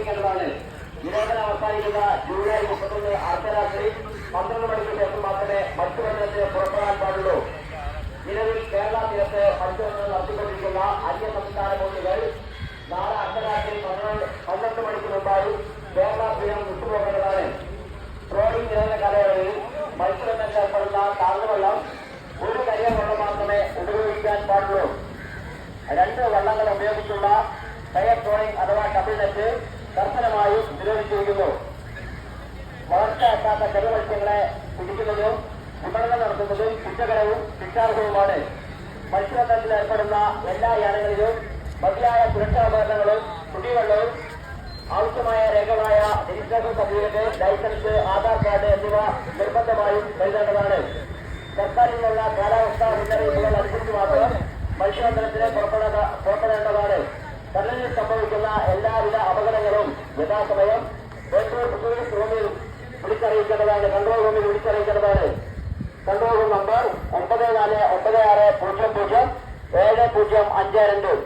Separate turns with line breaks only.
നിരോധനം അവസാനിക്കുന്ന ജൂലൈ 31 അർദ്ധരാത്രി 12 മണിക്ക് ശേഷം മാത്രമേ മത്സ്യബന്ധനത്തിന് പുറപ്പെടാൻ പാടുള്ളൂ. നിലവിൽ കേരള തീരത്ത് മത്സ്യബന്ധനം നടത്തിക്കൊണ്ടിരിക്കുന്ന അന്യ സംസ്ഥാന ബോട്ടുകൾ നാളെ അർദ്ധരാത്രി 12 മണിക്ക് മുമ്പായി കേരള തീരം വിട്ടുപോകേണ്ടതാണ്. ട്രോളിംഗ് നിരോധന കാലയളവിൽ മത്സ്യബന്ധനത്തിൽ ഏർപ്പെടുന്ന താഴ്ന്നവെള്ളം ഒരു കരിയർ വെള്ളം മാത്രമേ ഉപയോഗിക്കാൻ പാടുള്ളൂ. 2 വള്ളങ്ങൾ ഉപയോഗിച്ചുള്ള ടയർ ട്രോളിംഗ് അഥവാ ഡബിൾ നെറ്റ് കർശനമായും നിരോധിച്ചിരിക്കുന്നു. വളർച്ചയാക്കാത്ത ചെറുമത്സ്യങ്ങളെ പിടിക്കുന്നതും വിപണനം നടത്തുന്നതും കുറ്റകരവും ശിക്ഷാർഹവുമാണ്. മത്സ്യബന്ധനത്തിൽ ഏർപ്പെടുന്ന എല്ലാ യാനങ്ങളിലും മതിയായ സുരക്ഷാ ഉപകരണങ്ങളും കുടിവെള്ളവും ആവശ്യമായ രേഖകളായ registration certificate, licence, Aadhaar card എന്നിവ നിർബന്ധമായും കരുതേണ്ടതാണ്. സർക്കാരിൽ നിന്നുള്ള കാലാവസ്ഥാ മുന്നറിയിപ്പുകൾ അനുസരിച്ച് മാത്രം മത്സ്യബന്ധനത്തിന് പുറപ്പെടേണ്ടതാണ്. കടലിൽ സംഭവിക്കുന്ന എല്ലാവിധ അപകടങ്ങളും യഥാസമയം റൂമിൽ വിളിച്ചറിയിക്കേണ്ടതാണ്. കൺട്രോൾ റൂമിൽ വിളിച്ചറിയിക്കേണ്ടതാണ്. Control room number 9496007052.